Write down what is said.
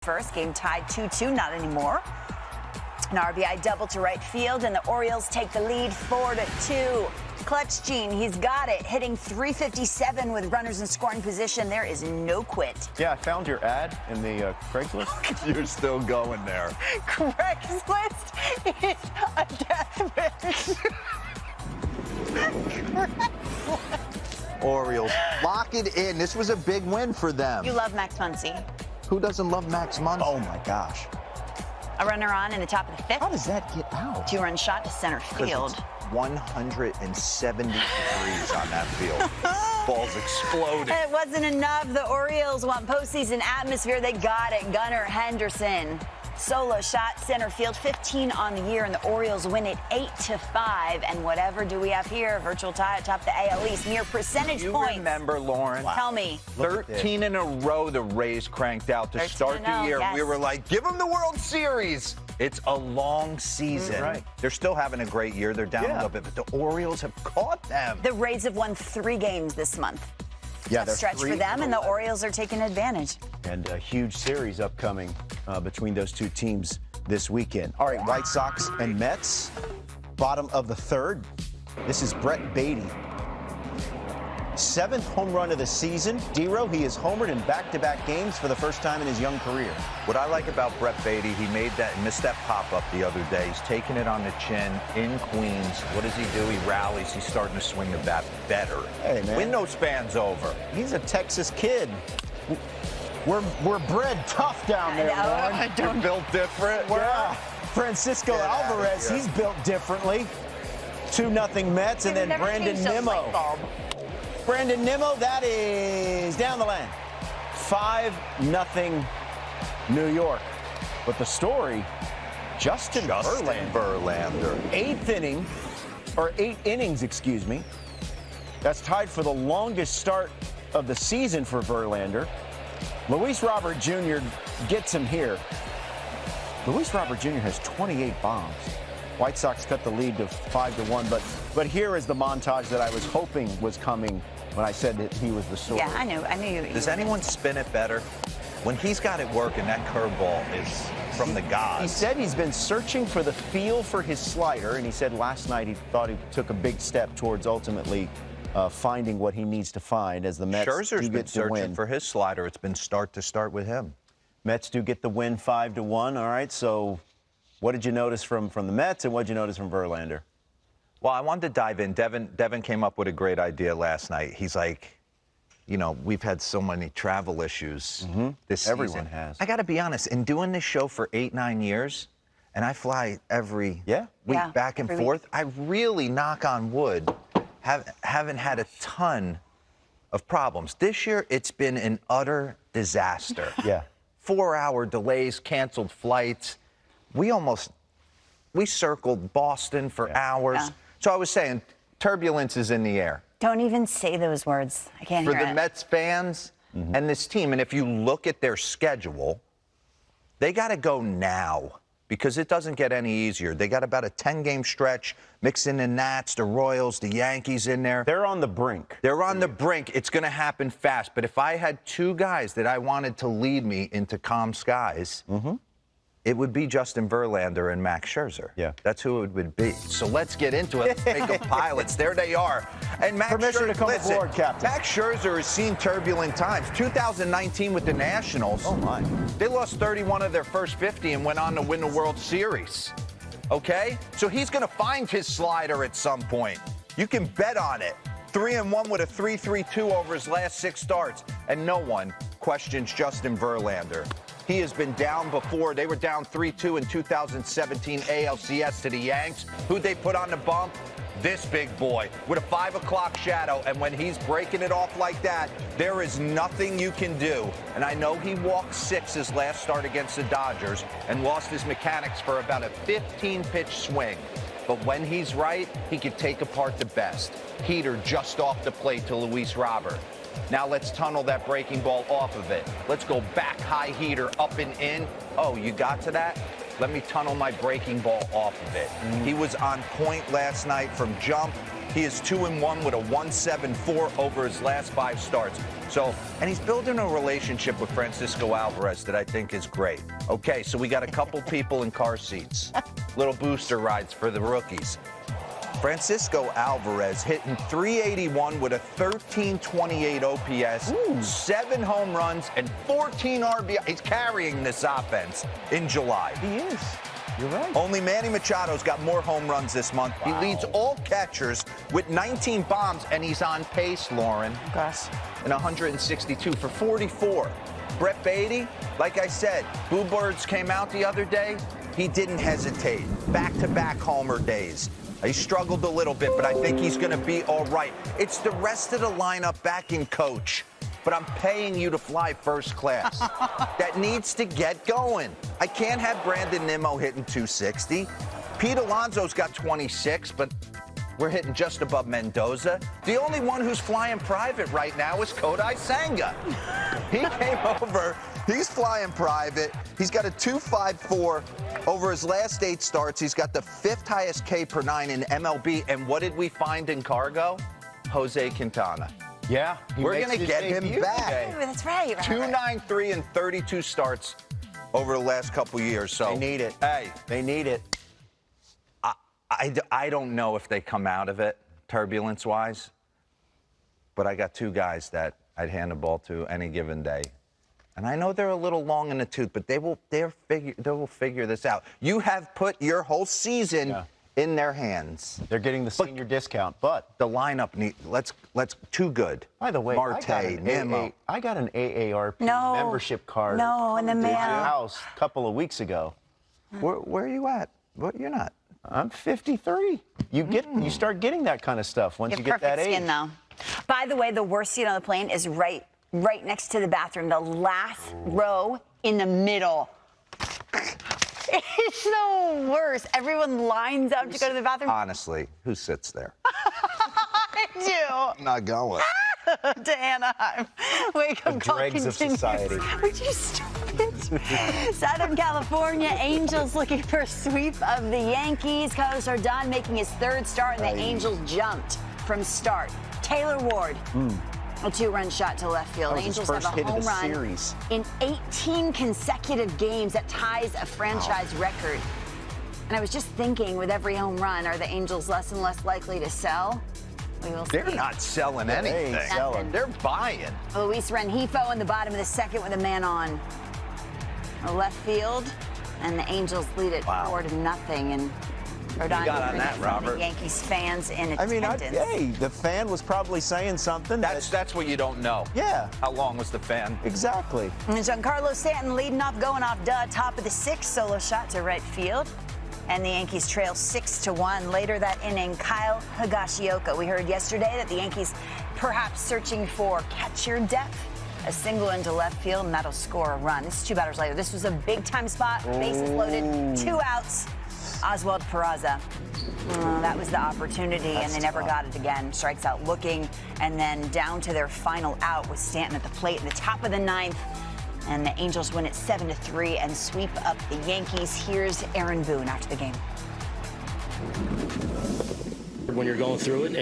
First game tied 2-2, not anymore. An RBI double to right field, and the Orioles take the lead 4-2. Clutch Gene, he's got it, hitting .357 with runners in scoring position. There is no quit. Yeah, I found your ad in the Craigslist. You're still going there. Craigslist is a death wish. Orioles, lock it in. This was a big win for them. You love Max Muncy. Who doesn't love Max Muncy? Oh, my gosh. A runner on in the top of the fifth. How does that get out? Two-run shot to center field. 170 degrees on that field. Ball's exploding. It wasn't enough. The Orioles want postseason atmosphere. They got it. Gunnar Henderson. Solo shot, center field, 15 on the year, and the Orioles win it 8-5. And whatever do we have here? Virtual tie atop the AL East, near percentage You points. remember, Lauren? Wow. Tell me. 13 in a row the Rays cranked out to start the year. Yes. We were like, give them the World Series. It's a long season. Right. They're still having a great year. They're down a little bit, but the Orioles have caught them. The Rays have won 3 games this month. Yeah, A they're stretch for them, and the Orioles are taking advantage. And a huge series upcoming between those two teams this weekend. All right, White Sox and Mets, bottom of the third. This is Brett Beatty. 7th home run of the season. D-Row, he has homered in back-to-back games for the first time in his young career. What I like about Brett Beatty, he missed that pop-up the other day. He's taking it on the chin in Queens. What does he do? He rallies. He's starting to swing the bat better. Hey, man. Win those fans over. He's a Texas kid. We're bred tough down there, Lauren. You're built different. Yeah. Francisco Alvarez, he's built differently. 2-0 Mets, and then Brandon Nimmo. Brandon Nimmo, that is down the lane. 5-0 New York. But the story, Justin Verlander. 8 innings, excuse me. That's tied for the longest start of the season for Verlander. Luis Robert Jr. gets him here. Luis Robert Jr. has 28 bombs. White Sox cut the lead to 5-1, but here is the montage that I was hoping was coming when I said that he was the story. Yeah, I knew you. Does anyone spin it better? When he's got it working, that curveball is from the gods. He said he's been searching for the feel for his slider, and he said last night he thought he took a big step towards ultimately finding what he needs to find as the Mets Scherzer's do been get the searching win. for his slider. It's been start to start with him. Mets do get the win 5-1. All right, so what did you notice from the Mets, and what did you notice from Verlander? Well, I wanted to dive in. Devin came up with a great idea last night. He's like, you know, we've had so many travel issues this season. Everyone has. I got to be honest, in doing this show for 8-9 years, and I fly every week back and forth, I really, knock on wood, haven't had a ton of problems. This year, it's been an utter disaster. 4-hour delays, canceled flights. We circled Boston for hours. Yeah. So I was saying, turbulence is in the air. Don't even say those words. I can't For hear the it. Mets fans and this team, and if you look at their schedule, they got to go now because it doesn't get any easier. They got about a 10-game stretch, mixing the Nats, the Royals, the Yankees in there. They're on the brink. They're on the brink. It's going to happen fast. But if I had 2 guys that I wanted to lead me into calm skies, it would be Justin Verlander and Max Scherzer. Yeah. That's who it would be. So let's get into it. Let's make them pilots. There they are. And Max Permission Scherzer, to come aboard, Captain. Max Scherzer has seen turbulent times. 2019 with the Nationals. Oh, my. They lost 31 of their first 50 and went on to win the World Series. Okay? So he's going to find his slider at some point. You can bet on it. 3-1 with a 3.32 over his last 6 starts. And no one questions Justin Verlander. He has been down before. They were down 3-2 in 2017 ALCS to the Yanks. Who'd they put on the bump? This big boy with a 5 o'clock shadow. And when he's breaking it off like that, there is nothing you can do. And I know he walked 6 his last start against the Dodgers and lost his mechanics for about a 15-pitch swing. But when he's right, he can take apart the best. Heater just off the plate to Luis Robert. Now let's tunnel that breaking ball off of it. Let's go back high heater, up and in. Oh, you got to that? Let me tunnel my breaking ball off of it. He was on point last night from jump. He is 2-1 with a 1.74 over his last 5 starts. So, and he's building a relationship with Francisco Alvarez that I think is great. Okay, so we got a couple people in car seats. Little booster rides for the rookies. Francisco Alvarez hitting .381 with a 1328 OPS, 7 home runs, and 14 RBI. He's carrying this offense in July. He is. You're right. Only Manny Machado's got more home runs this month. Wow. He leads all catchers with 19 bombs, and he's on pace, Lauren, in 162 for 44. Brett Beatty, like I said, Boo Birds came out the other day. He didn't hesitate. Back-to-back homer days. He struggled a little bit, but I think he's going to be all right. It's the rest of the lineup backing coach, but I'm paying you to fly first class. That needs to get going. I can't have Brandon Nimmo hitting 260. Pete Alonso's got 26, but we're hitting just above Mendoza. The only one who's flying private right now is Kodai Senga. He came over. He's flying private. He's got a 2.54 over his last 8 starts. He's got the 5th highest K per 9 in MLB. And what did we find in cargo? Jose Quintana. Yeah, we're going to get him back. Ooh, that's right. 2.93 and 32 starts over the last couple years. So they need it. Hey, they need it. I don't know if they come out of it turbulence-wise, but I got 2 guys that I'd hand the ball to any given day. And I know they're a little long in the tooth, but they will figure this out. You have put your whole season in their hands. They're getting the senior discount, but the lineup let's too good. By the way, Marte, Nimmo. I got an AARP membership card. No, and the to man your house a couple of weeks ago. Where are you at? What, you're not. I'm 53. You start getting that kind of stuff once you get that age. Perfect skin, though. By the way, the worst seat on the plane is right next to the bathroom, the last row in the middle. It's the worst. Everyone lines up to go to the bathroom. Honestly, who sits there? I do. I'm not going. To Anaheim. Wake up call dregs of continues. society. Would you stop it? Southern California Angels looking for a sweep of the Yankees. Carlos Rodon making his 3rd start, and the Angels jumped from start. Taylor Ward. A 2-run shot to left field. That was Angels his first have a hit of home the run series. in 18 consecutive games. That ties a franchise record. And I was just thinking, with every home run, are the Angels less and less likely to sell? We will see. They're not selling anything. ain't selling. They're buying. Luis Rengifo in the bottom of the 2nd with a man on left field, and the Angels lead it 4-0. And Rodon got on that, Robert. The Yankees fans in attendance. I mean, the fan was probably saying something. That's what you don't know. Yeah. How long was the fan? Exactly. And Giancarlo Stanton leading off, going off, top of the 6th, solo shot to right field. And the Yankees trail 6-1. Later that inning, Kyle Higashioka. We heard yesterday that the Yankees perhaps searching for catcher depth. A single into left field, and that'll score a run. This is 2 batters later. This was a big-time spot. Bases loaded, 2 outs. Oswald Peraza. That was the opportunity, and they never got it again. Strikes out looking, and then down to their final out with Stanton at the plate in the top of the 9th. And the Angels win it 7-3 and sweep up the Yankees. Here's Aaron Boone after the game. When you're going through it.